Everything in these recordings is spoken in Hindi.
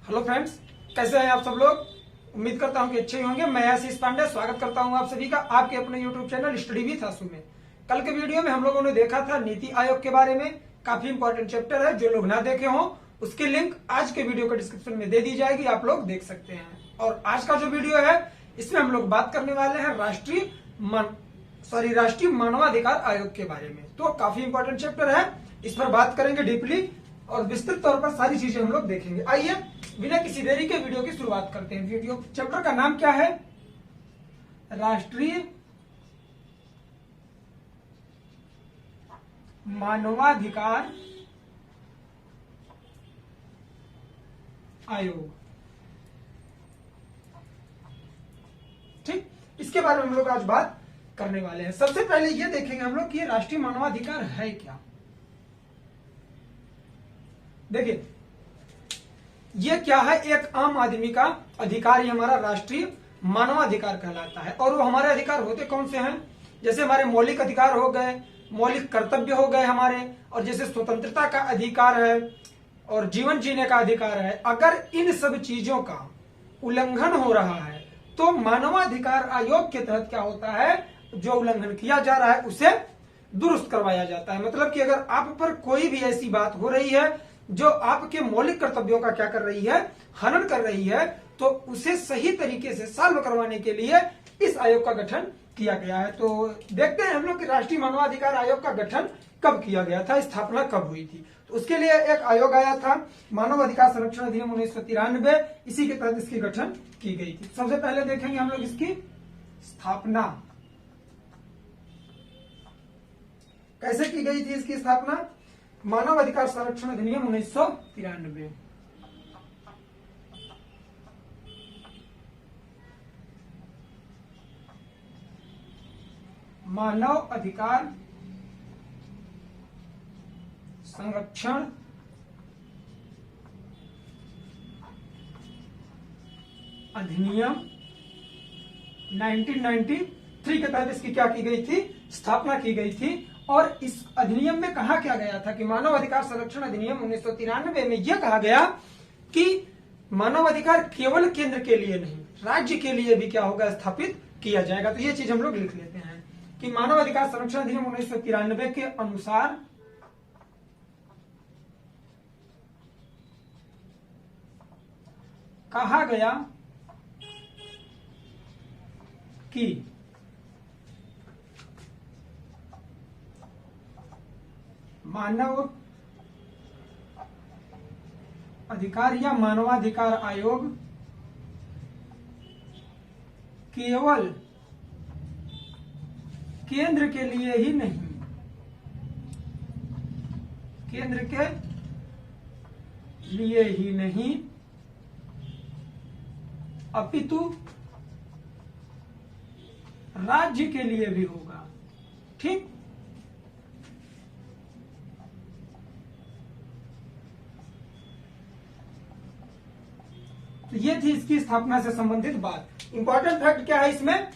हेलो फ्रेंड्स, कैसे हैं आप सब लोग। उम्मीद करता हूं कि अच्छे ही होंगे। मैं आशीष पांडे स्वागत करता हूं आप सभी का आपके अपने यूट्यूब चैनल स्टडी विद आशु में। कल के वीडियो में हम लोगों ने देखा था नीति आयोग के बारे में। काफी इंपॉर्टेंट चैप्टर है, जो लोग ना देखे हों उसकी लिंक आज के वीडियो के डिस्क्रिप्शन में दे दी जाएगी, आप लोग देख सकते हैं। और आज का जो वीडियो है इसमें हम लोग बात करने वाले हैं राष्ट्रीय मानवाधिकार आयोग के बारे में। तो काफी इंपॉर्टेंट चैप्टर है, इस पर बात करेंगे डीपली और विस्तृत तौर पर सारी चीजें हम लोग देखेंगे। आइए बिना किसी देरी के वीडियो की शुरुआत करते हैं। वीडियो चैप्टर का नाम क्या है? राष्ट्रीय मानवाधिकार आयोग। ठीक, इसके बारे में हम लोग आज बात करने वाले हैं। सबसे पहले ये देखेंगे हम लोग कि ये राष्ट्रीय मानवाधिकार है क्या। देखिए, ये क्या है? एक आम आदमी का अधिकार ही हमारा राष्ट्रीय मानवाधिकार कहलाता है। और वो हमारे अधिकार होते कौन से हैं? जैसे हमारे मौलिक अधिकार हो गए, मौलिक कर्तव्य हो गए हमारे, और जैसे स्वतंत्रता का अधिकार है और जीवन जीने का अधिकार है। अगर इन सब चीजों का उल्लंघन हो रहा है तो मानवाधिकार आयोग के तहत क्या होता है, जो उल्लंघन किया जा रहा है उसे दुरुस्त करवाया जाता है। मतलब कि अगर आप पर कोई भी ऐसी बात हो रही है जो आपके मौलिक कर्तव्यों का क्या कर रही है, हनन कर रही है, तो उसे सही तरीके से सॉल्व करवाने के लिए इस आयोग का गठन किया गया है। तो देखते हैं हम लोग कि राष्ट्रीय मानवाधिकार आयोग का गठन कब किया गया था, स्थापना कब हुई थी। तो उसके लिए एक आयोग आया था, मानव अधिकार संरक्षण अधिनियम 1993। इसी के तहत इसकी गठन की गई थी। सबसे पहले देखेंगे हम लोग इसकी स्थापना कैसे की गई थी। इसकी स्थापना मानव अधिकार संरक्षण अधिनियम 1993। मानव अधिकार संरक्षण अधिनियम 1993 के तहत इसकी क्या की गई थी, स्थापना की गई थी। और इस अधिनियम में कहा क्या गया था कि मानव अधिकार संरक्षण अधिनियम 1993 में यह कहा गया कि मानव अधिकार केवल केंद्र के लिए नहीं, राज्य के लिए भी क्या होगा, स्थापित किया जाएगा। तो ये चीज हम लोग लिख लेते हैं कि मानव अधिकार संरक्षण अधिनियम 1993 के अनुसार कहा गया कि मानव अधिकार या मानवाधिकार आयोग केवल केंद्र के लिए ही नहीं, केंद्र के लिए ही नहीं अपितु राज्य के लिए भी होगा। ठीक, तो ये थी इसकी स्थापना से संबंधित बात। इंपॉर्टेंट फैक्ट क्या है इसमें?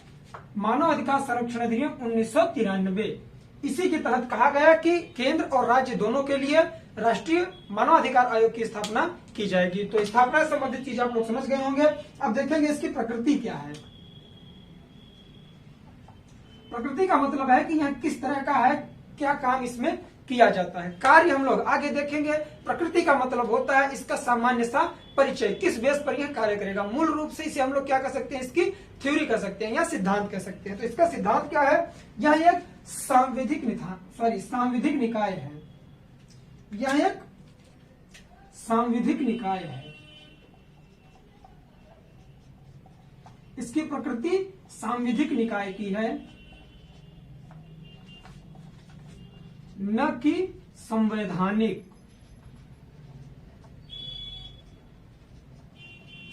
मानव अधिकार संरक्षण अधिनियम 1993, इसी के तहत कहा गया कि केंद्र और राज्य दोनों के लिए राष्ट्रीय मानवाधिकार आयोग की स्थापना की जाएगी। तो स्थापना से संबंधित चीज आप लोग समझ गए होंगे। अब देखेंगे इसकी प्रकृति क्या है। प्रकृति का मतलब है कि यह किस तरह का है, क्या काम इसमें किया जाता है। कार्य हम लोग आगे देखेंगे। प्रकृति का मतलब होता है इसका सामान्य सा परिचय, किस बेस पर यह कार्य करेगा। मूल रूप से इसे हम लोग क्या कह सकते हैं, इसकी थ्योरी कह सकते हैं या सिद्धांत कह सकते हैं। तो इसका सिद्धांत क्या है? यह एक सांविधिक निकाय है। यह एक सांविधिक निकाय है। इसकी प्रकृति सांविधिक निकाय की है, न कि संवैधानिक।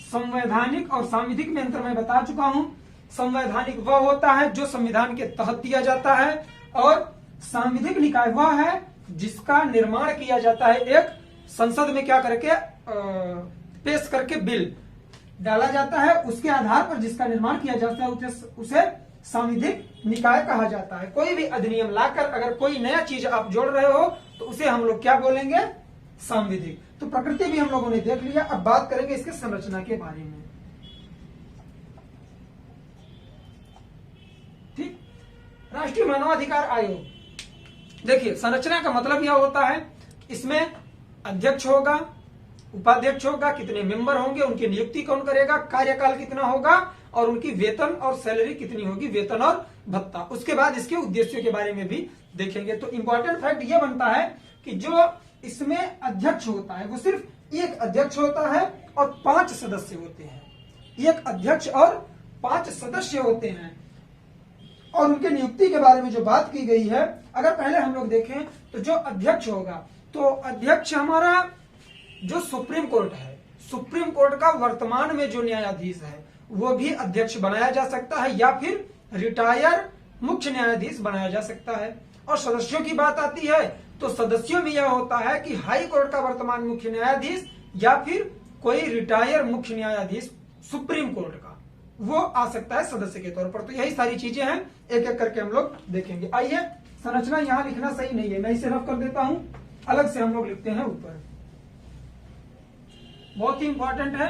संवैधानिक और सांविधिक में अंतर मैं बता चुका हूं। संवैधानिक वह होता है जो संविधान के तहत दिया जाता है, और सांविधिक निकाय वह है जिसका निर्माण किया जाता है एक संसद में क्या करके पेश करके बिल डाला जाता है, उसके आधार पर जिसका निर्माण किया जाता है उसे सांविधिक निकाय कहा जाता है। कोई भी अधिनियम लाकर अगर कोई नया चीज आप जोड़ रहे हो तो उसे हम लोग क्या बोलेंगे? सांविधिक। तो प्रकृति भी हम लोगों ने देख लिया। अब बात करेंगे इसके संरचना के बारे में। ठीक, राष्ट्रीय मानवाधिकार आयोग, देखिए संरचना का मतलब यह होता है, इसमें अध्यक्ष होगा, उपाध्यक्ष होगा, कितने मेंबर होंगे, उनकी नियुक्ति कौन करेगा, कार्यकाल कितना होगा और उनकी वेतन और सैलरी कितनी होगी, वेतन और भत्ता। उसके बाद इसके उद्देश्यों के बारे में भी देखेंगे। तो इंपॉर्टेंट फैक्ट यह बनता है कि जो इसमें अध्यक्ष होता है वो सिर्फ एक अध्यक्ष होता है और 5 सदस्य होते हैं। एक अध्यक्ष और 5 सदस्य होते हैं। और उनके नियुक्ति के बारे में जो बात की गई है, अगर पहले हम लोग देखें तो जो अध्यक्ष होगा, तो अध्यक्ष हमारा जो सुप्रीम कोर्ट है, सुप्रीम कोर्ट का वर्तमान में जो न्यायाधीश है वो भी अध्यक्ष बनाया जा सकता है या फिर रिटायर मुख्य न्यायाधीश बनाया जा सकता है। और सदस्यों की बात आती है तो सदस्यों में यह होता है कि हाई कोर्ट का वर्तमान मुख्य न्यायाधीश या फिर कोई रिटायर मुख्य न्यायाधीश सुप्रीम कोर्ट का, वो आ सकता है सदस्य के तौर पर। तो यही सारी चीजें हैं, एक एक करके हम लोग देखेंगे। आइए, संरचना यहां लिखना सही नहीं है, मैं इसे रफ कर देता हूं, अलग से हम लोग लिखते हैं ऊपर। बहुत ही इंपॉर्टेंट है,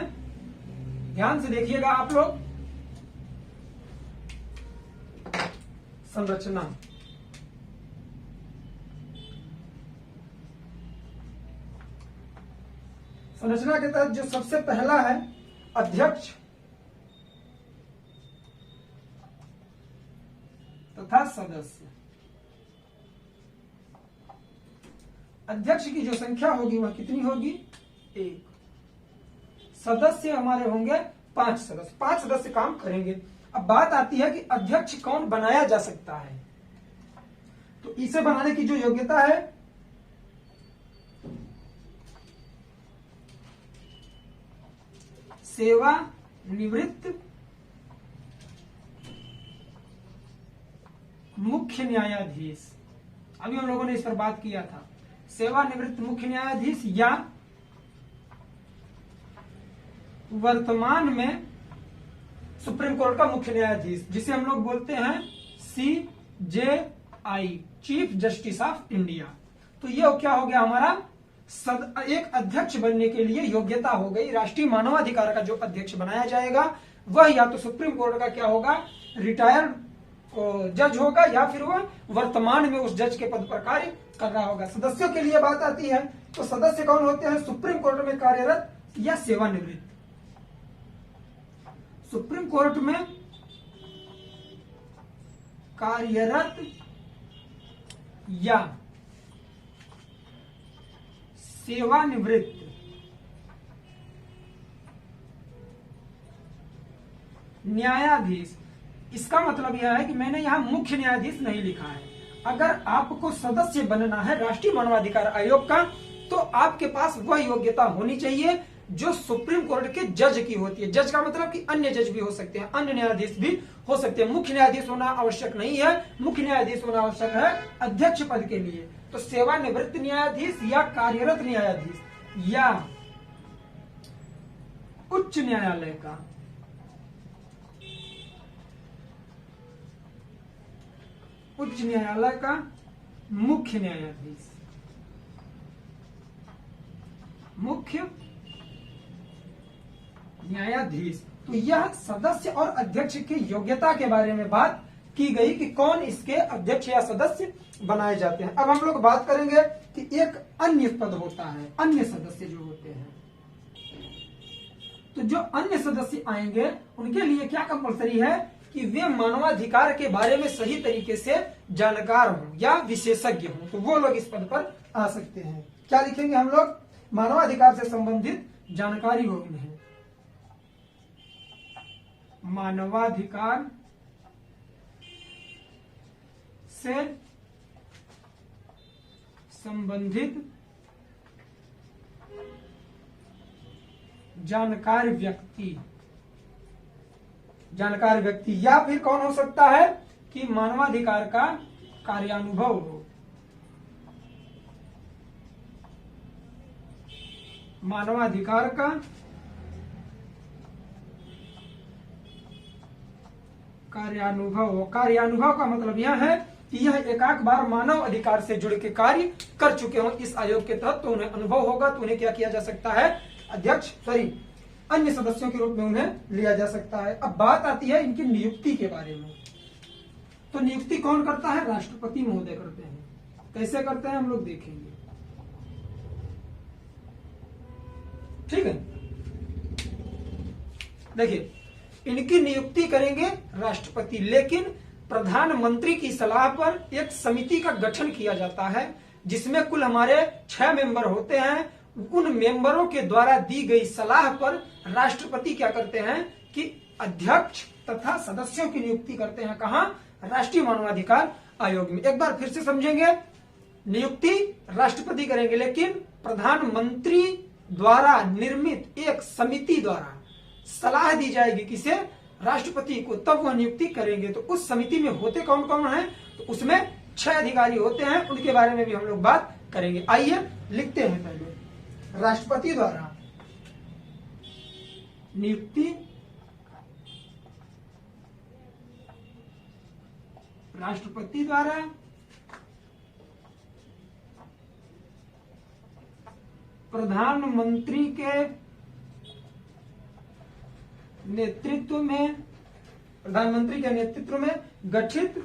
ध्यान से देखिएगा आप लोग। संरचना, संरचना के तहत जो सबसे पहला है अध्यक्ष तथा सदस्य। अध्यक्ष की जो संख्या होगी वह कितनी होगी, 1। सदस्य हमारे होंगे 5 सदस्य, 5 सदस्य काम करेंगे। अब बात आती है कि अध्यक्ष कौन बनाया जा सकता है। तो इसे बनाने की जो योग्यता है, सेवा निवृत्त मुख्य न्यायाधीश, अभी हम लोगों ने इस पर बात किया था, सेवानिवृत्त मुख्य न्यायाधीश या वर्तमान में सुप्रीम कोर्ट का मुख्य न्यायाधीश, जिसे हम लोग बोलते हैं CJI, chief justice of India. तो ये क्या हो गया हमारा, एक अध्यक्ष बनने के लिए योग्यता हो गई। राष्ट्रीय मानवाधिकार का जो अध्यक्ष बनाया जाएगा वह या तो सुप्रीम कोर्ट का क्या होगा, रिटायर्ड जज होगा या फिर वह वर्तमान में उस जज के पद पर कार्य कर रहा होगा। सदस्यों के लिए बात आती है तो सदस्य कौन होते हैं, सुप्रीम कोर्ट में कार्यरत या सेवानिवृत्त। सुप्रीम कोर्ट में कार्यरत या सेवानिवृत्त न्यायाधीश। इसका मतलब यह है कि मैंने यहां मुख्य न्यायाधीश नहीं लिखा है। अगर आपको सदस्य बनना है राष्ट्रीय मानवाधिकार आयोग का, तो आपके पास वह योग्यता होनी चाहिए जो सुप्रीम कोर्ट के जज की होती है। जज का मतलब कि अन्य जज भी हो सकते हैं, अन्य न्यायाधीश भी हो सकते हैं। मुख्य न्यायाधीश होना आवश्यक नहीं है, मुख्य न्यायाधीश होना आवश्यक है अध्यक्ष पद के लिए। तो सेवानिवृत्त न्यायाधीश या कार्यरत न्यायाधीश या उच्च न्यायालय का मुख्य न्यायाधीश, मुख्य न्यायाधीश। तो यह सदस्य और अध्यक्ष की योग्यता के बारे में बात की गई कि कौन इसके अध्यक्ष या सदस्य बनाए जाते हैं। अब हम लोग बात करेंगे कि एक अन्य पद होता है, अन्य सदस्य जो होते हैं। तो जो अन्य सदस्य आएंगे उनके लिए क्या कंपलसरी है कि वे मानवाधिकार के बारे में सही तरीके से जानकार हों या विशेषज्ञ हों। तो वो लोग इस पद पर आ सकते हैं। क्या लिखेंगे हम लोग, मानवाधिकार से संबंधित जानकारी हो इन्हें, मानवाधिकार से संबंधित जानकार व्यक्ति या फिर कौन हो सकता है कि मानवाधिकार का कार्यानुभव हो, मानवाधिकार का कार्यानुभव हो। कार्यानुभव का मतलब यह है कि यह एकाक बार मानव अधिकार से जुड़ के कार्य कर चुके हों इस आयोग के तहत, तो उन्हें अनुभव होगा, तो उन्हें क्या किया जा सकता है, अध्यक्ष अन्य सदस्यों के रूप में उन्हें लिया जा सकता है। अब बात आती है इनकी नियुक्ति के बारे में। तो नियुक्ति कौन करता है, राष्ट्रपति महोदय करते हैं। कैसे करते हैं हम लोग देखेंगे, ठीक है। देखिए, इनकी नियुक्ति करेंगे राष्ट्रपति, लेकिन प्रधानमंत्री की सलाह पर एक समिति का गठन किया जाता है जिसमें कुल हमारे 6 मेंबर होते हैं। उन मेंबरों के द्वारा दी गई सलाह पर राष्ट्रपति क्या करते हैं कि अध्यक्ष तथा सदस्यों की नियुक्ति करते हैं। कहां, राष्ट्रीय मानवाधिकार आयोग में। एक बार फिर से समझेंगे, नियुक्ति राष्ट्रपति करेंगे, लेकिन प्रधानमंत्री द्वारा निर्मित एक समिति द्वारा सलाह दी जाएगी किसे, राष्ट्रपति को, तब वह नियुक्ति करेंगे। तो उस समिति में होते कौन कौन हैं, तो उसमें 6 अधिकारी होते हैं, उनके बारे में भी हम लोग बात करेंगे। आइए लिखते हैं पहले, राष्ट्रपति द्वारा नियुक्ति, राष्ट्रपति द्वारा प्रधानमंत्री के नेतृत्व में, प्रधानमंत्री के नेतृत्व में गठित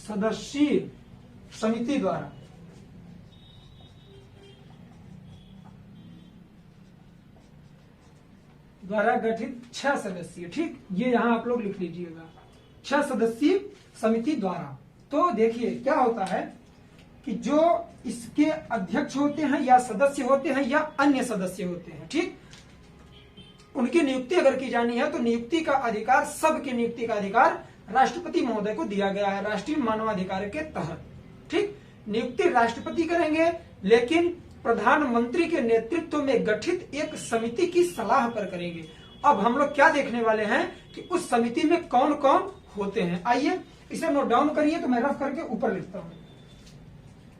सदस्यीय समिति द्वारा गठित 6 सदस्यीय, ठीक, ये यहां आप लोग लिख लीजिएगा, 6 सदस्यीय समिति द्वारा। तो देखिए क्या होता है कि जो इसके अध्यक्ष होते हैं या सदस्य होते हैं या अन्य सदस्य होते हैं, ठीक, उनकी नियुक्ति अगर की जानी है तो नियुक्ति का अधिकार, सबकी नियुक्ति का अधिकार राष्ट्रपति महोदय को दिया गया है राष्ट्रीय मानवाधिकार के तहत, ठीक। नियुक्ति राष्ट्रपति करेंगे, लेकिन प्रधानमंत्री के नेतृत्व में गठित एक समिति की सलाह पर करेंगे। अब हम लोग क्या देखने वाले हैं कि उस समिति में कौन कौन होते हैं। आइए इसे नोट डाउन करिए, तो मैं रफ करके ऊपर लिखता हूं।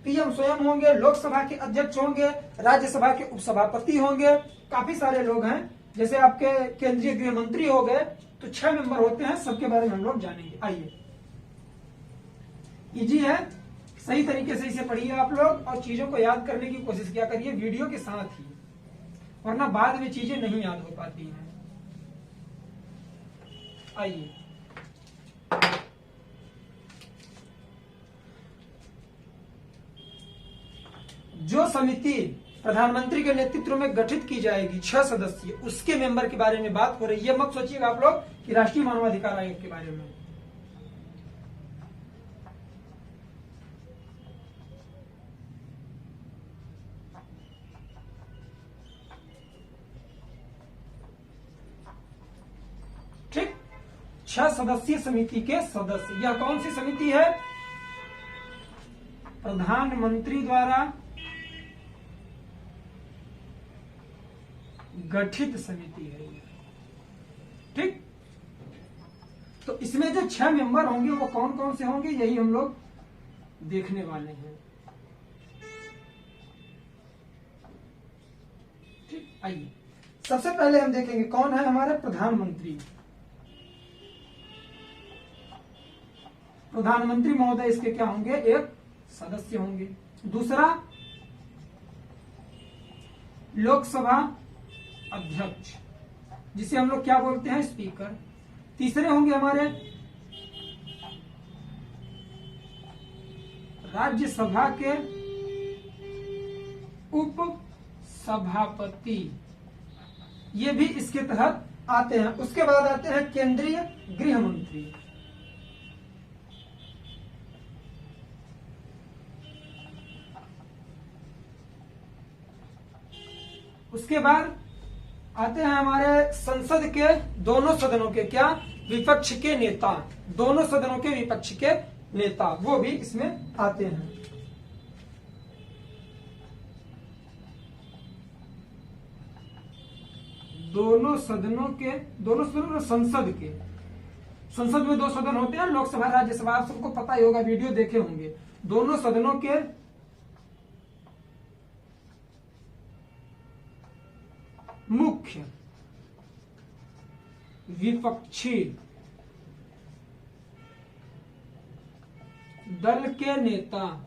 पीएम स्वयं होंगे, लोकसभा के अध्यक्ष होंगे, राज्यसभा के उपसभापति होंगे, काफी सारे लोग हैं, जैसे आपके केंद्रीय गृह मंत्री हो गए, तो 6 मेंबर होते हैं, सबके बारे में हम लोग जानेंगे। आइए, इजी है, सही तरीके से इसे पढ़िए आप लोग और चीजों को याद करने की कोशिश किया करिए वीडियो के साथ ही, वरना बाद में चीजें नहीं याद हो पाती हैं। आइए, जो समिति प्रधानमंत्री के नेतृत्व में गठित की जाएगी 6 सदस्यीय, उसके मेंबर के बारे में बात हो रही है। मत सोचिएगा आप लोग कि राष्ट्रीय मानवाधिकार आयोग के बारे में। ठीक, 6 सदस्यीय समिति के सदस्य। यह कौन सी समिति है, प्रधानमंत्री द्वारा गठित समिति है ये, ठीक। तो इसमें जो 6 मेंबर होंगे वो कौन कौन से होंगे, यही हम लोग देखने वाले हैं, ठीक। आइए, सबसे पहले हम देखेंगे कौन है हमारे प्रधानमंत्री। प्रधानमंत्री महोदय इसके क्या होंगे, एक सदस्य होंगे। दूसरा, लोकसभा अध्यक्ष, जिसे हम लोग क्या बोलते हैं, स्पीकर। तीसरे होंगे हमारे राज्यसभा के उप सभापति, ये भी इसके तहत आते हैं। उसके बाद आते हैं केंद्रीय गृह मंत्री। उसके बाद आते हैं हमारे संसद के दोनों सदनों के क्या, विपक्ष के नेता, दोनों सदनों के विपक्ष के नेता, वो भी इसमें आते हैं। दोनों सदनों संसद के, संसद में 2 सदन होते हैं, लोकसभा राज्यसभा, आप सबको पता ही होगा, वीडियो देखे होंगे। दोनों सदनों के मुख्य विपक्षी दल के नेता।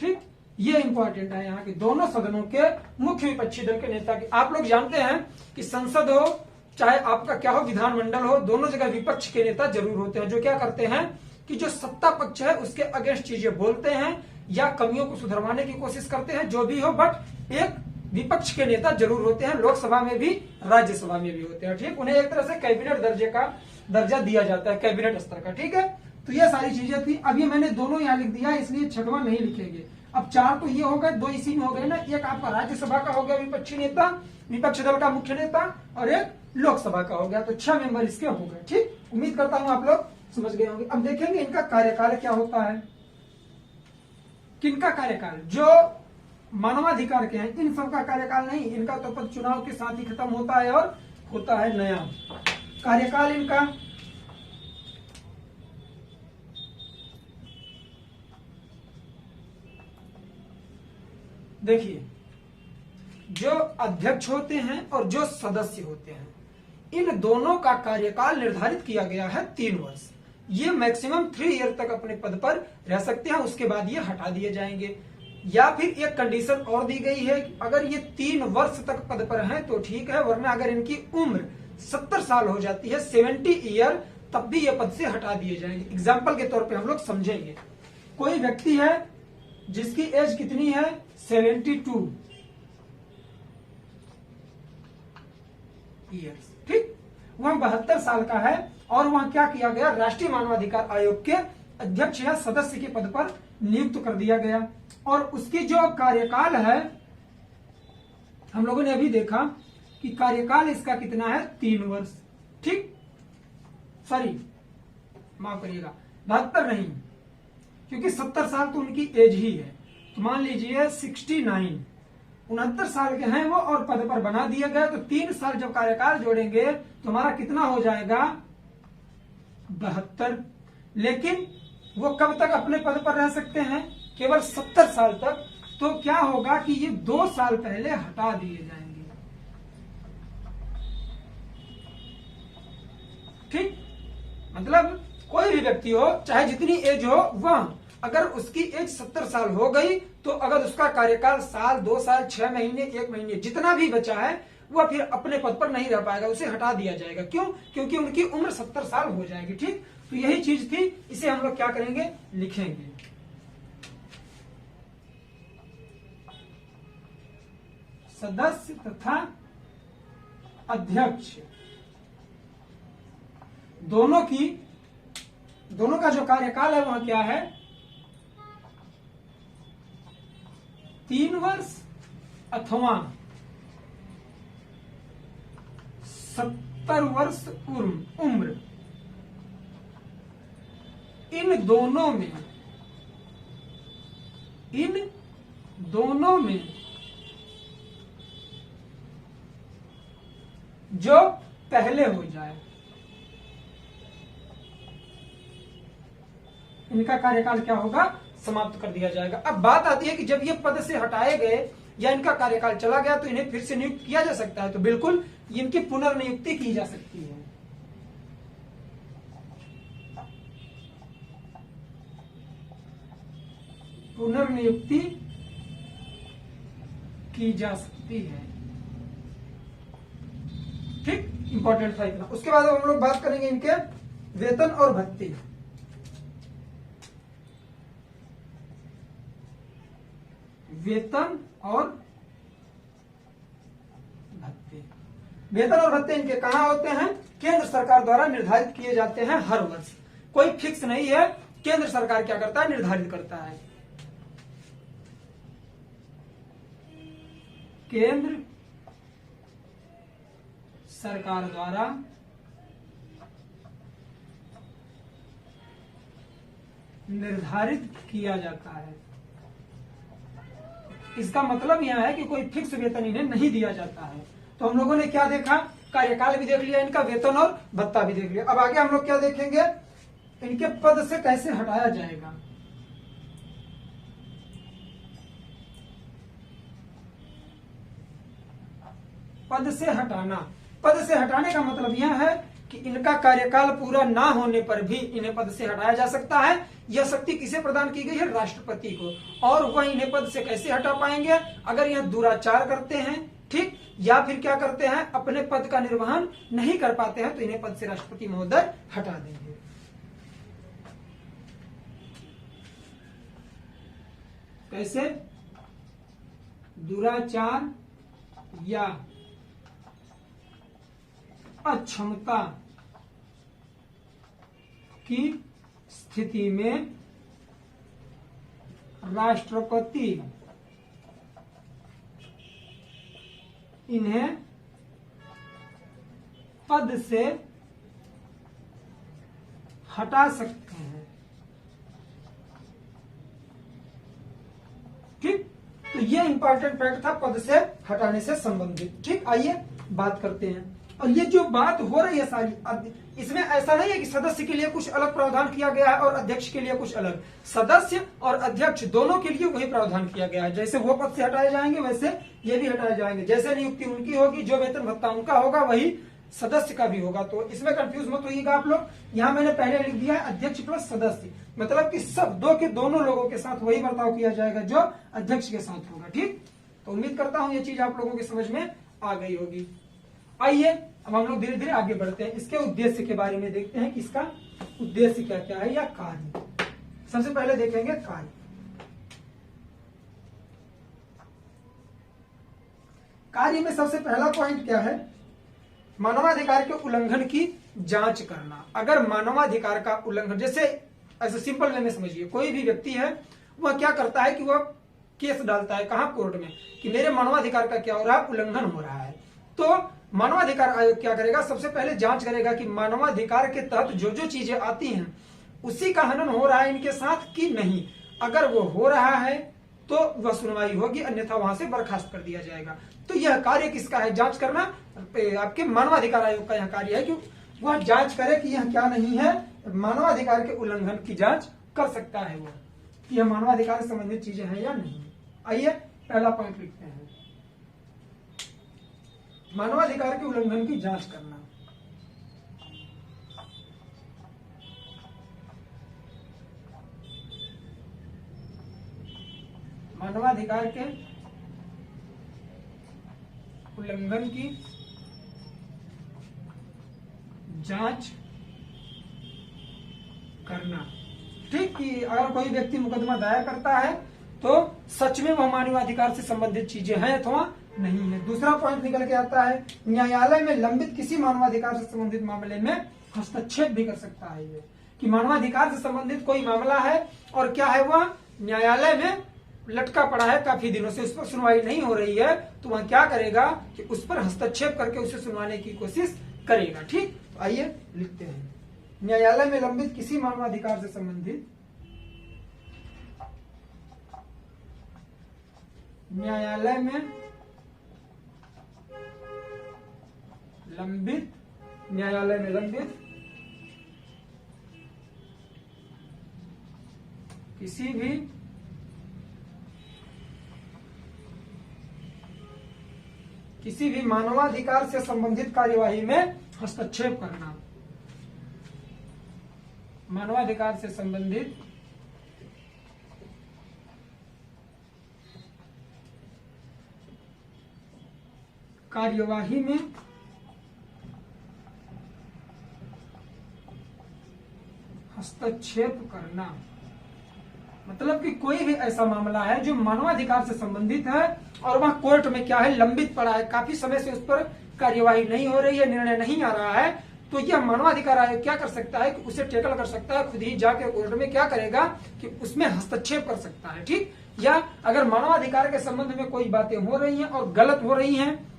ठीक, ये इंपॉर्टेंट है यहाँ के दोनों सदनों के मुख्य विपक्षी दल के नेता की। आप लोग जानते हैं कि संसद हो चाहे आपका क्या हो विधानमंडल हो, दोनों जगह विपक्ष के नेता जरूर होते हैं, जो क्या करते हैं कि जो सत्ता पक्ष है उसके अगेंस्ट चीजें बोलते हैं या कमियों को सुधरवाने की कोशिश करते हैं, जो भी हो, बट एक विपक्ष के नेता जरूर होते हैं। लोकसभा में भी राज्यसभा में भी होते हैं। ठीक, उन्हें एक तरह से कैबिनेट दर्जे का दर्जा दिया जाता है, कैबिनेट स्तर का। ठीक है, तो ये सारी चीजें थी। अभी मैंने दोनों यहाँ लिख दिया, इसलिए छठवां नहीं लिखेंगे। अब चार तो ये हो गए, दो इसी में हो गए ना। एक आपका राज्यसभा का हो गया विपक्षी नेता, विपक्ष दल का मुख्य नेता, और एक लोकसभा का हो गया। तो 6 मेंबर इसके हो गए। ठीक, उम्मीद करता हूं आप लोग समझ गए होंगे। अब देखेंगे इनका कार्यकाल क्या होता है। किनका कार्यकाल? जो मानवाधिकार के हैं, इन सबका कार्यकाल नहीं, इनका तो पद चुनाव के साथ ही खत्म होता है और होता है नया कार्यकाल इनका। देखिए, जो अध्यक्ष होते हैं और जो सदस्य होते हैं, इन दोनों का कार्यकाल निर्धारित किया गया है 3 वर्ष। ये मैक्सिमम 3 ईयर तक अपने पद पर रह सकते हैं, उसके बाद ये हटा दिए जाएंगे। या फिर एक कंडीशन और दी गई है कि अगर ये 3 वर्ष तक पद पर हैं तो ठीक है, वरना अगर इनकी उम्र 70 साल हो जाती है, 70 ईयर, तब भी ये पद से हटा दिए जाएंगे। एग्जाम्पल के तौर पे हम लोग समझेंगे। कोई व्यक्ति है जिसकी एज कितनी है, 72 ईयर्स। ठीक, वह 72 साल का है और वह क्या किया गया, राष्ट्रीय मानवाधिकार आयोग के अध्यक्ष या सदस्य के पद पर नियुक्त कर दिया गया। और उसकी जो कार्यकाल है, हम लोगों ने अभी देखा कि कार्यकाल इसका कितना है, 3 वर्ष। ठीक, सॉरी माफ करिएगा, 72 नहीं, क्योंकि 70 साल तो उनकी एज ही है। तो मान लीजिए 69, 69 साल के हैं वो और पद पर बना दिया गया। तो 3 साल जब कार्यकाल जोड़ेंगे तो हमारा कितना हो जाएगा, 72। लेकिन वो कब तक अपने पद पर रह सकते हैं, केवल 70 साल तक। तो क्या होगा कि ये 2 साल पहले हटा दिए जाएंगे। ठीक, मतलब कोई भी व्यक्ति हो, चाहे जितनी एज हो, वह अगर उसकी एज 70 साल हो गई तो अगर उसका कार्यकाल साल, 2 साल, 6 महीने, 1 महीने, जितना भी बचा है, वह फिर अपने पद पर नहीं रह पाएगा, उसे हटा दिया जाएगा। क्यों? क्योंकि उनकी उम्र 70 साल हो जाएगी। ठीक, तो यही चीज थी, इसे हम लोग क्या करेंगे, लिखेंगे। सदस्य तथा अध्यक्ष दोनों का जो कार्यकाल है वह क्या है, 3 वर्ष अथवा 70 वर्ष उम्र। इन दोनों में जो पहले हो जाए, इनका कार्यकाल क्या होगा, समाप्त कर दिया जाएगा। अब बात आती है कि जब ये पद से हटाए गए या इनका कार्यकाल चला गया तो इन्हें फिर से नियुक्त किया जा सकता है। तो बिल्कुल इनकी पुनर्नियुक्ति की जा सकती है। पुनर्नियुक्ति की जा सकती है। ठीक, इंपॉर्टेंट था इतना। उसके बाद हम लोग बात करेंगे इनके वेतन और भत्ते। वेतन और भत्ते, वेतन और भत्ते इनके कहां होते हैं, केंद्र सरकार द्वारा निर्धारित किए जाते हैं हर वर्ष। कोई फिक्स नहीं है, केंद्र सरकार क्या करता है, निर्धारित करता है। केंद्र सरकार द्वारा निर्धारित किया जाता है। इसका मतलब यह है कि कोई फिक्स वेतन इन्हें नहीं दिया जाता है। तो हम लोगों ने क्या देखा, कार्यकाल भी देख लिया इनका, वेतन और भत्ता भी देख लिया। अब आगे हम लोग क्या देखेंगे, इनके पद से कैसे हटाया जाएगा। पद से हटाना, पद से हटाने का मतलब यह है कि इनका कार्यकाल पूरा ना होने पर भी इन्हें पद से हटाया जा सकता है। यह शक्ति किसे प्रदान की गई है? राष्ट्रपति को। और वह इन्हें पद से कैसे हटा पाएंगे? अगर यह दुराचार करते हैं, ठीक, या फिर क्या करते हैं, अपने पद का निर्वहन नहीं कर पाते हैं, तो इन्हें पद से राष्ट्रपति महोदय हटा देंगे। कैसे? दुराचार या अक्षमता की स्थिति में राष्ट्रपति इन्हें पद से हटा सकते हैं। ठीक, तो ये इंपॉर्टेंट फैक्ट था पद से हटाने से संबंधित। ठीक, आइए बात करते हैं। और ये जो बात हो रही है सारी, इसमें ऐसा नहीं है कि सदस्य के लिए कुछ अलग प्रावधान किया गया है और अध्यक्ष के लिए कुछ अलग। सदस्य और अध्यक्ष दोनों के लिए वही प्रावधान किया गया है। जैसे वो पद से हटाए जाएंगे वैसे ये भी हटाए जाएंगे। जैसे नियुक्ति उनकी होगी, जो वेतन भत्ता उनका होगा वही सदस्य का भी होगा। तो इसमें कंफ्यूज मत होइएगा आप लोग। यहाँ मैंने पहले लिख दिया है अध्यक्ष प्लस सदस्य, मतलब कि सब दो के दोनों लोगों के साथ वही बर्ताव किया जाएगा जो अध्यक्ष के साथ होगा। ठीक, तो उम्मीद करता हूं ये चीज आप लोगों की समझ में आ गई होगी। आइए अब हम लोग धीरे धीरे आगे बढ़ते हैं। इसके उद्देश्य के बारे में देखते हैं कि इसका उद्देश्य क्या क्या है या कार्य। सबसे पहले देखेंगे कार्य। कार्य में सबसे पहला पॉइंट क्या है? मानवाधिकार के उल्लंघन की जांच करना। अगर मानवाधिकार का उल्लंघन, जैसे ऐसे सिंपल वे में समझिए, कोई भी व्यक्ति है वह क्या करता है कि वह केस डालता है कहां? कोर्ट में, कि मेरे मानवाधिकार का क्या हो रहा है? उल्लंघन हो रहा है। तो मानवाधिकार आयोग क्या करेगा? सबसे पहले जांच करेगा कि मानवाधिकार के तहत जो जो चीजें आती हैं उसी का हनन हो रहा है इनके साथ कि नहीं। अगर वो हो रहा है तो वह सुनवाई होगी, अन्यथा वहां से बर्खास्त कर दिया जाएगा। तो यह कार्य किसका है? जांच करना आपके मानवाधिकार आयोग का यह कार्य है कि वह जांच करे कि यह क्या नहीं है, मानवाधिकार के उल्लंघन की जांच कर सकता है वो, कि यह मानवाधिकार से संबंधित चीजें हैं या नहीं। आइए पहला पॉइंट लिखते हैं, मानवाधिकार के उल्लंघन की जांच करना। मानवाधिकार के उल्लंघन की जांच करना। ठीक, कि अगर कोई व्यक्ति मुकदमा दायर करता है तो सच में वह मानवाधिकार से संबंधित चीजें हैं अथवा नहीं है। दूसरा पॉइंट निकल के आता है, न्यायालय में लंबित किसी मानवाधिकार से संबंधित मामले में हस्तक्षेप भी कर सकता है। ये कि मानवाधिकार से संबंधित कोई मामला है और क्या है, वह न्यायालय में लटका पड़ा है काफी दिनों से, उस पर सुनवाई नहीं हो रही है, तो वह क्या करेगा कि उस पर हस्तक्षेप करके उसे सुनवाने की कोशिश करेगा। ठीक, तो आइए लिखते हैं, न्यायालय में लंबित किसी मानवाधिकार से संबंधित, न्यायालय में लंबित, न्यायालय में लंबित किसी भी मानवाधिकार से संबंधित कार्यवाही में हस्तक्षेप करना। मानवाधिकार से संबंधित कार्यवाही में हस्तक्षेप करना, मतलब कि कोई भी ऐसा मामला है जो मानवाधिकार से संबंधित है और वह कोर्ट में क्या है, लंबित पड़ा है, काफी समय से उस पर कार्यवाही नहीं हो रही है, निर्णय नहीं आ रहा है, तो यह मानवाधिकार आयोग क्या कर सकता है कि उसे टैकल कर सकता है, खुद ही जाके कोर्ट में क्या करेगा कि उसमें हस्तक्षेप कर सकता है। ठीक, या अगर मानवाधिकार के संबंध में कोई बातें हो रही हैं और गलत हो रही हैं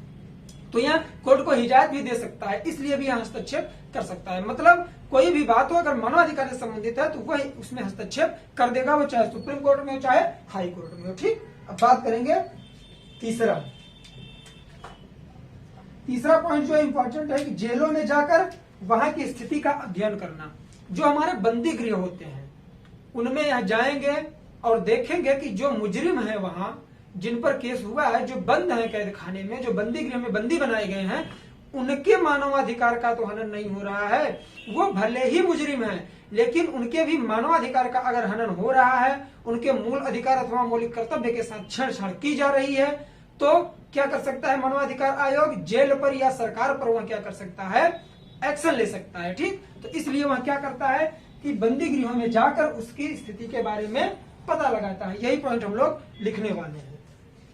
तो यह कोर्ट को हिदायत भी दे सकता है, इसलिए भी यह हस्तक्षेप कर सकता है। मतलब कोई भी बात हो अगर मानवाधिकार से संबंधित है तो वह उसमें हस्तक्षेप कर देगा, वो चाहे सुप्रीम कोर्ट में हो चाहे हाई कोर्ट में हो। ठीक, अब बात करेंगे तीसरा पॉइंट जो इंपॉर्टेंट है कि जेलों में जाकर वहां की स्थिति का अध्ययन करना। जो हमारे बंदी गृह होते हैं उनमें यह जाएंगे और देखेंगे कि जो मुजरिम है वहां जिन पर केस हुआ है, जो बंद है कैद खाने में, जो बंदी गृह में बंदी बनाए गए हैं, उनके मानवाधिकार का तो हनन नहीं हो रहा है। वो भले ही मुजरिम है, लेकिन उनके भी मानवाधिकार का अगर हनन हो रहा है, उनके मूल अधिकार अथवा मौलिक कर्तव्य के साथ छेड़छाड़ की जा रही है, तो क्या कर सकता है मानवाधिकार आयोग? जेल पर या सरकार पर वह क्या कर सकता है? एक्शन ले सकता है। ठीक, तो इसलिए वह क्या करता है कि बंदी गृहों में जाकर उसकी स्थिति के बारे में पता लगाता है। यही पॉइंट हम लोग लिखने वाले हैं,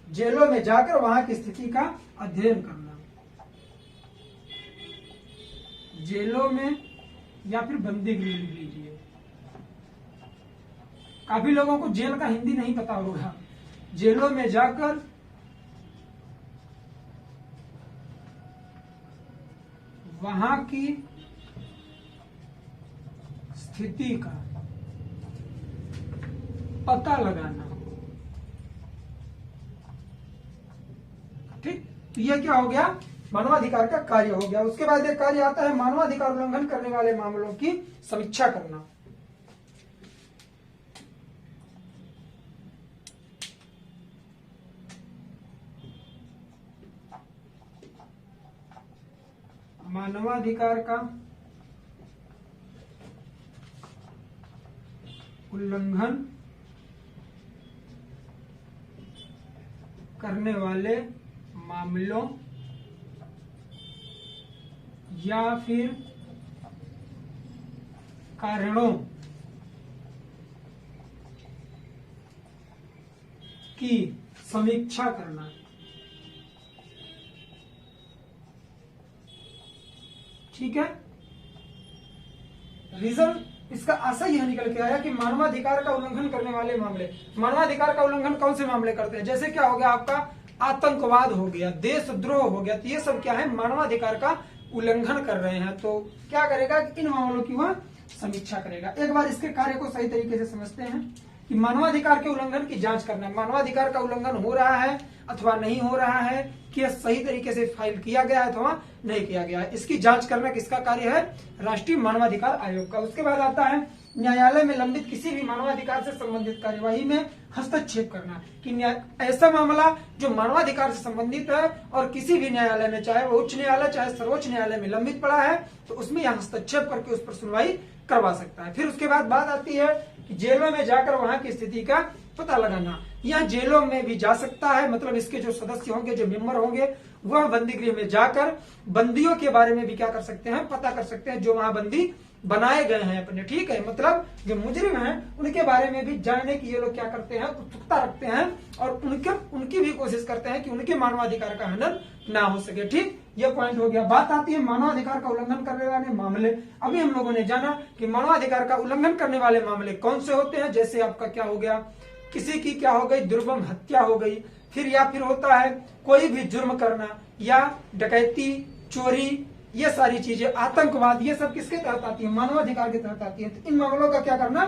जेलों में जाकर वहां की स्थिति का अध्ययन करना। जेलों में या फिर बंदी गृह लिख लीजिए। काफी लोगों को जेल का हिंदी नहीं पता होगा। जेलों में जाकर वहां की स्थिति का पता लगाना। ठीक, तो यह क्या हो गया? मानवाधिकार का कार्य हो गया। उसके बाद एक कार्य आता है मानवाधिकार उल्लंघन करने वाले मामलों की समीक्षा करना। मानवाधिकार का उल्लंघन करने वाले मामलों या फिर कारणों की समीक्षा करना। ठीक है, रीजन इसका आशय यह निकल के आया कि मानवाधिकार का उल्लंघन करने वाले मामले, मानवाधिकार का उल्लंघन कौन से मामले करते हैं? जैसे क्या हो गया आपका? आतंकवाद हो गया, देशद्रोह हो गया, तो ये सब क्या है? मानवाधिकार का उल्लंघन कर रहे हैं। तो क्या करेगा? इन मामलों की वह समीक्षा करेगा। एक बार इसके कार्य को सही तरीके से समझते हैं कि मानवाधिकार के उल्लंघन की जांच करना, मानवाधिकार का उल्लंघन हो रहा है अथवा नहीं हो रहा है, कि सही तरीके से फाइल किया गया है अथवा नहीं किया गया है, इसकी जांच करना किसका कार्य है? राष्ट्रीय मानवाधिकार आयोग का। उसके बाद आता है न्यायालय में लंबित किसी भी मानवाधिकार से संबंधित कार्यवाही में हस्तक्षेप करना, कि ऐसा मामला जो मानवाधिकार से संबंधित है और किसी भी न्यायालय में, चाहे वो उच्च न्यायालय चाहे सर्वोच्च न्यायालय में लंबित पड़ा है, तो उसमें यह हस्तक्षेप करके उस पर सुनवाई करवा सकता है। फिर उसके बाद बात आती है कि जेलों में जाकर वहां की स्थिति का पता लगाना। यह जेलों में भी जा सकता है, मतलब इसके जो सदस्य होंगे, जो मेंबर होंगे, वह बंदी गृह में जाकर बंदियों के बारे में भी क्या कर सकते हैं? पता कर सकते हैं, जो वहां बंदी बनाए गए हैं अपने। ठीक है, मतलब जो मुजरिम हैं उनके बारे में भी जानने की ये लोग क्या करते हैं? उत्सुकता रखते हैं और उनकी भी कोशिश करते हैं कि उनके मानवाधिकार का हनन ना हो सके। ठीक, ये पॉइंट हो गया। बात आती है मानवाधिकार का उल्लंघन करने वाले मामले। अभी हम लोगों ने जाना कि मानवाधिकार का उल्लंघन करने वाले मामले कौन से होते हैं। जैसे आपका क्या हो गया? किसी की क्या हो गई? दुर्मम हत्या हो गई। फिर या फिर होता है कोई भी जुर्म करना, या डकैती, चोरी, ये सारी चीजें, आतंकवाद, ये सब किसके तहत आती है? मानवाधिकार के तहत आती है। तो इन मामलों का क्या करना?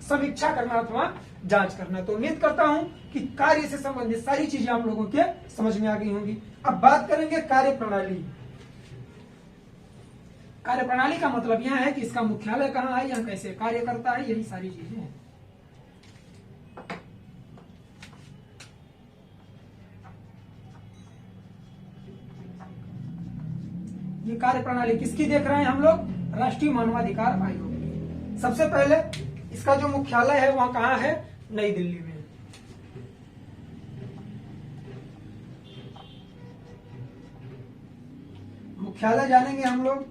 समीक्षा करना अथवा जांच करना। तो उम्मीद करता हूं कि कार्य से संबंधित सारी चीजें आप लोगों के समझ में आ गई होंगी। अब बात करेंगे कार्यप्रणाली। कार्यप्रणाली का मतलब यह है कि इसका मुख्यालय कहाँ है, यह कैसे कार्य करता है, यही सारी चीजें हैं। ये कार्यप्रणाली किसकी देख रहे हैं हम लोग? राष्ट्रीय मानवाधिकार आयोग की। सबसे पहले इसका जो मुख्यालय है वह कहाँ है? नई दिल्ली में। मुख्यालय जानेंगे हम लोग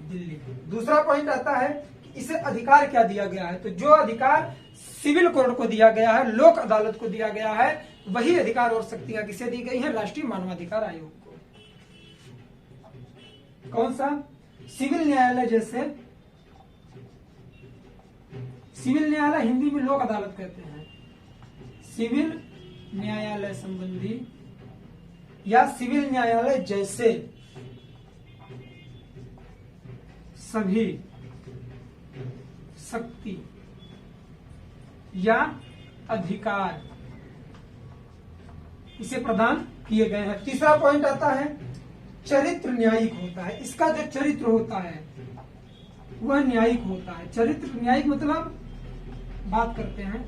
दिल्ली। दूसरा पॉइंट आता है कि इसे अधिकार क्या दिया गया है? तो जो अधिकार सिविल कोर्ट को दिया गया है, लोक अदालत को दिया गया है, वही अधिकार और शक्तियां किसे दी गई है? राष्ट्रीय मानवाधिकार आयोग को। कौन सा? सिविल न्यायालय। जैसे सिविल न्यायालय हिंदी में लोक अदालत कहते हैं। सिविल न्यायालय संबंधी या सिविल न्यायालय जैसे सभी शक्ति या अधिकार इसे प्रदान किए गए हैं। तीसरा पॉइंट आता है चरित्र न्यायिक होता है। इसका जो चरित्र होता है वह न्यायिक होता है। चरित्र न्यायिक मतलब बात करते हैं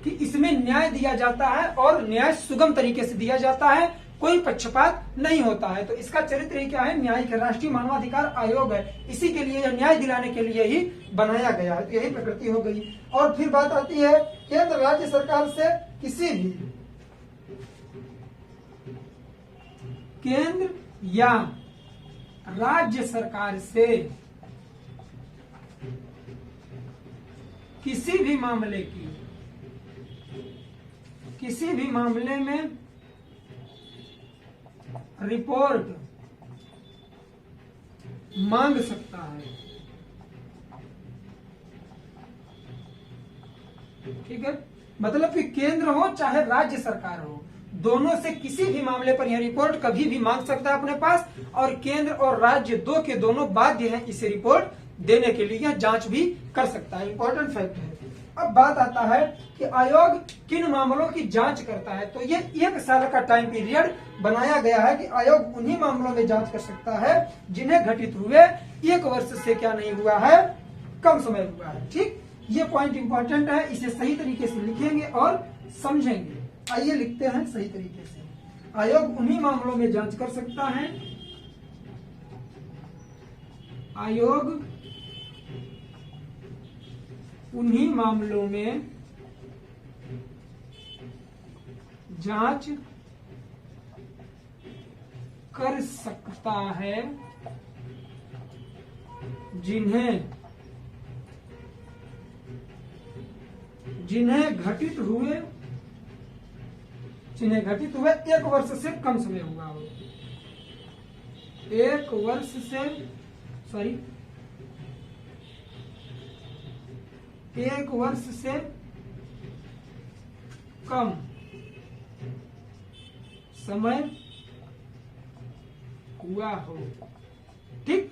कि इसमें न्याय दिया जाता है और न्याय सुगम तरीके से दिया जाता है, कोई पक्षपात नहीं होता है। तो इसका चरित्र ही क्या है, न्यायिक है, राष्ट्रीय मानवाधिकार आयोग है, इसी के लिए, न्याय दिलाने के लिए ही बनाया गया है। तो यही प्रकृति हो गई। और फिर बात आती है केंद्र राज्य सरकार से किसी भी केंद्र या राज्य सरकार से किसी भी मामले में रिपोर्ट मांग सकता है। ठीक है, मतलब कि केंद्र हो चाहे राज्य सरकार हो, दोनों से किसी भी मामले पर यह रिपोर्ट कभी भी मांग सकता है अपने पास, और केंद्र और राज्य दो के दोनों बाध्य हैं इसे रिपोर्ट देने के लिए, यह जांच भी कर सकता है। इंपॉर्टेंट फैक्ट है। अब बात आता है कि आयोग किन मामलों की जांच करता है। तो ये 1 साल का टाइम पीरियड बनाया गया है कि आयोग उन्हीं मामलों में जांच कर सकता है जिन्हें घटित हुए 1 वर्ष से क्या नहीं हुआ है, कम समय हुआ है। ठीक, ये पॉइंट इंपॉर्टेंट है, इसे सही तरीके से लिखेंगे और समझेंगे। आइए लिखते हैं सही तरीके से। आयोग उन्हीं मामलों में जांच कर सकता है, आयोग उन्हीं मामलों में जांच कर सकता है जिन्हें घटित हुए 1 वर्ष से कम समय हुआ हो। 1 वर्ष से कम समय हुआ हो। ठीक,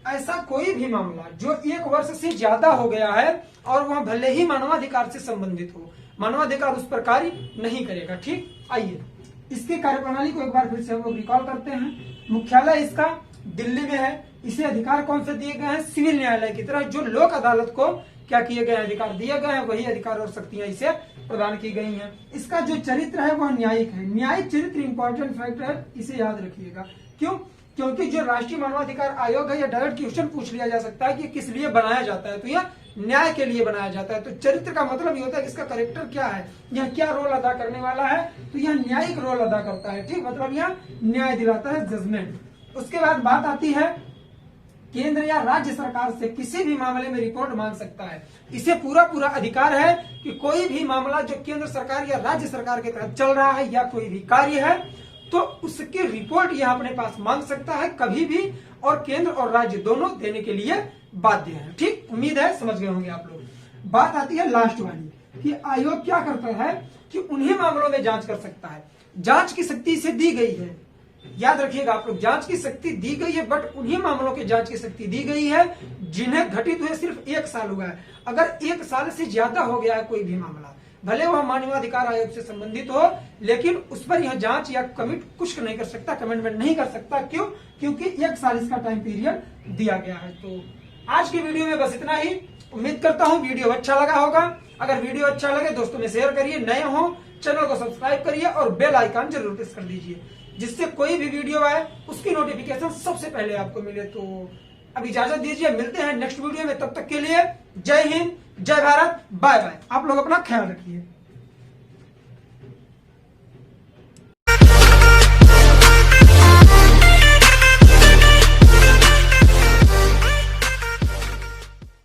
ऐसा कोई भी मामला जो 1 वर्ष से ज्यादा हो गया है और वह भले ही मानवाधिकार से संबंधित हो, मानवाधिकार उस पर कार्य नहीं करेगा। ठीक, आइए इसकी कार्यप्रणाली को एक बार फिर से हम लोग रिकॉल करते हैं। मुख्यालय इसका दिल्ली में है। इसे अधिकार कौन से दिए गए हैं, सिविल न्यायालय की तरह जो लोक अदालत को क्या किए गए, अधिकार दिए गए हैं, वही अधिकार और शक्तियां इसे प्रदान की गई हैं। इसका जो चरित्र है वह न्यायिक है। न्यायिक चरित्र इंपॉर्टेंट फैक्ट है, इसे याद रखिएगा। क्यों? क्योंकि जो राष्ट्रीय मानवाधिकार आयोग है, यह डायरेक्ट क्वेश्चन पूछ लिया जा सकता है कि किस लिए बनाया जाता है, तो यह न्याय के लिए बनाया जाता है। तो चरित्र का मतलब ये होता है कि इसका कैरेक्टर क्या है, यह क्या रोल अदा करने वाला है, तो यह न्यायिक रोल अदा करता है। ठीक, मतलब यह न्याय दिलाता है, जजमेंट। उसके बाद बात आती है केंद्र या राज्य सरकार से किसी भी मामले में रिपोर्ट मांग सकता है। इसे पूरा अधिकार है कि कोई भी मामला जो केंद्र सरकार या राज्य सरकार के तहत चल रहा है या कोई भी कार्य है, तो उसकी रिपोर्ट यह अपने पास मांग सकता है कभी भी, और केंद्र और राज्य दोनों देने के लिए बाध्य है। ठीक, उम्मीद है समझ गए होंगे आप लोग। बात आती है लास्ट वाली कि आयोग क्या करता है कि उन्हीं मामलों में जांच कर सकता है। जांच की शक्ति इसे दी गई है, याद रखिएगा आप लोग, जांच की शक्ति दी गई है, बट उन्हीं मामलों की जांच की शक्ति दी गई है जिन्हें घटित हुए सिर्फ 1 साल हुआ है। अगर 1 साल से ज्यादा हो गया है कोई भी मामला, भले वह मानवाधिकार आयोग से संबंधित हो, लेकिन उस पर यह जांच या कमिट कुछ नहीं कर सकता, कमेंटमेंट नहीं कर सकता। क्यों? क्योंकि 1 साल इसका टाइम पीरियड दिया गया है। तो आज की वीडियो में बस इतना ही। उम्मीद करता हूं वीडियो अच्छा लगा होगा। अगर वीडियो अच्छा लगे दोस्तों में शेयर करिए, नए हो चैनल को सब्सक्राइब करिए और बेल आइकन जरूर प्रेस कर दीजिए, जिससे कोई भी वीडियो आए उसकी नोटिफिकेशन सबसे पहले आपको मिले। तो अब इजाजत दीजिए, मिलते हैं नेक्स्ट वीडियो में। तब तक के लिए जय हिंद, जय भारत, बाय बाय। आप लोग अपना ख्याल रखिए।